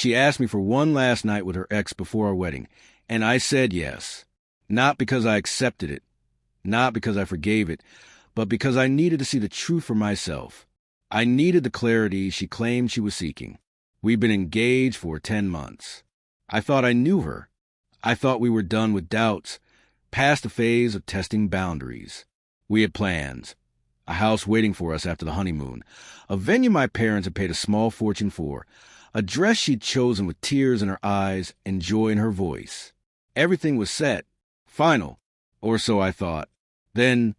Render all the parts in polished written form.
She asked me for one last night with her ex before our wedding, and I said yes. Not because I accepted it, not because I forgave it, but because I needed to see the truth for myself. I needed the clarity she claimed she was seeking. We'd been engaged for 10 months. I thought I knew her. I thought we were done with doubts, past the phase of testing boundaries. We had plans. A house waiting for us after the honeymoon, a venue my parents had paid a small fortune for, a dress she'd chosen with tears in her eyes and joy in her voice. Everything was set, final, or so I thought. Then,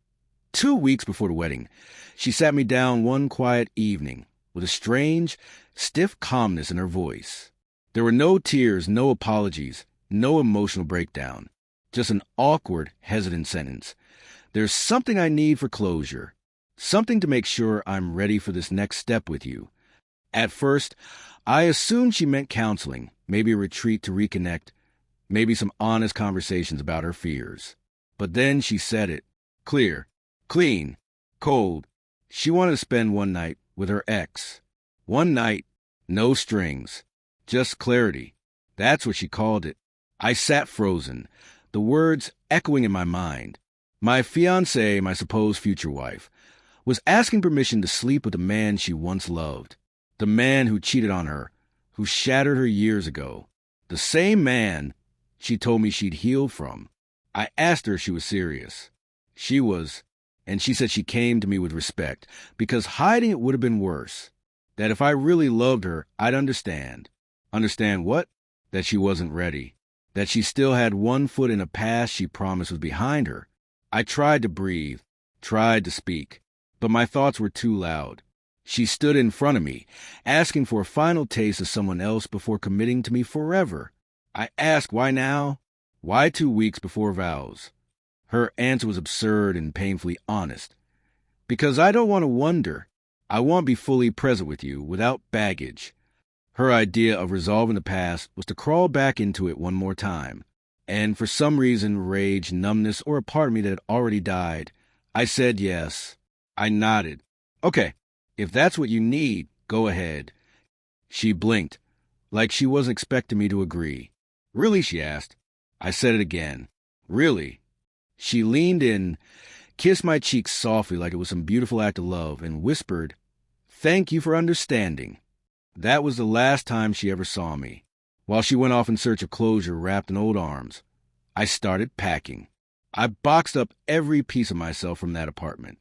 2 weeks before the wedding, she sat me down one quiet evening with a strange, stiff calmness in her voice. There were no tears, no apologies, no emotional breakdown, just an awkward, hesitant sentence. There's something I need for closure, something to make sure I'm ready for this next step with you. At first, I assumed she meant counseling, maybe a retreat to reconnect, maybe some honest conversations about her fears. But then she said it. Clear, clean, cold. She wanted to spend one night with her ex. One night, no strings, just clarity. That's what she called it. I sat frozen, the words echoing in my mind. My fiancée, my supposed future wife, was asking permission to sleep with the man she once loved. The man who cheated on her, who shattered her years ago. The same man she told me she'd healed from. I asked her if she was serious. She was, and she said she came to me with respect, because hiding it would have been worse. That if I really loved her, I'd understand. Understand what? That she wasn't ready. That she still had one foot in a past she promised was behind her. I tried to breathe, tried to speak, but my thoughts were too loud. She stood in front of me, asking for a final taste of someone else before committing to me forever. I asked why now? Why 2 weeks before vows? Her answer was absurd and painfully honest. Because I don't want to wonder. I want to be fully present with you, without baggage. Her idea of resolving the past was to crawl back into it one more time. And for some reason, rage, numbness, or a part of me that had already died, I said yes. I nodded. Okay, if that's what you need, go ahead. She blinked, like she wasn't expecting me to agree. Really, she asked. I said it again. Really? She leaned in, kissed my cheek softly like it was some beautiful act of love, and whispered, "Thank you for understanding." That was the last time she ever saw me. While she went off in search of closure wrapped in old arms, I started packing. I boxed up every piece of myself from that apartment.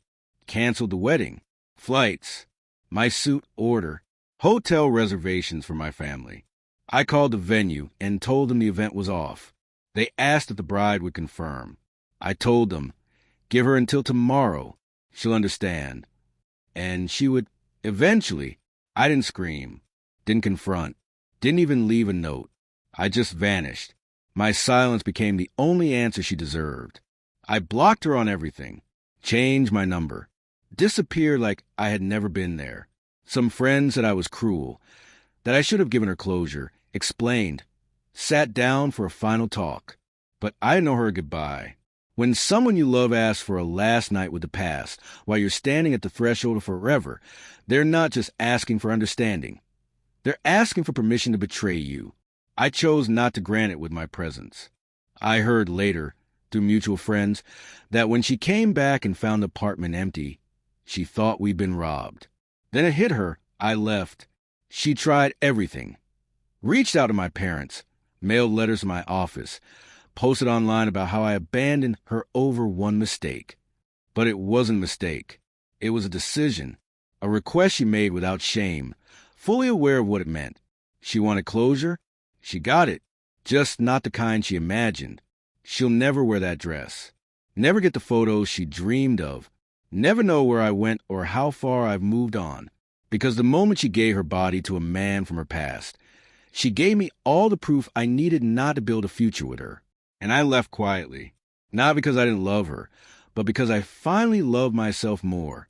Canceled the wedding, flights, my suit order, hotel reservations for my family. I called the venue and told them the event was off. They asked if the bride would confirm. I told them, give her until tomorrow. She'll understand. And she would, eventually. I didn't scream, didn't confront, didn't even leave a note. I just vanished. My silence became the only answer she deserved. I blocked her on everything, changed my number, disappeared like I had never been there. Some friends said I was cruel, that I should have given her closure, explained, sat down for a final talk. But I didn't know her goodbye. When someone you love asks for a last night with the past, while you're standing at the threshold of forever, they're not just asking for understanding. They're asking for permission to betray you. I chose not to grant it with my presence. I heard later, through mutual friends, that when she came back and found the apartment empty, she thought we'd been robbed. Then it hit her. I left. She tried everything. Reached out to my parents, mailed letters to my office, posted online about how I abandoned her over one mistake. But it wasn't a mistake. It was a decision, a request she made without shame, fully aware of what it meant. She wanted closure. She got it, just not the kind she imagined. She'll never wear that dress, never get the photos she dreamed of, never know where I went or how far I've moved on. Because the moment she gave her body to a man from her past, she gave me all the proof I needed not to build a future with her. And I left quietly, not because I didn't love her, but because I finally loved myself more.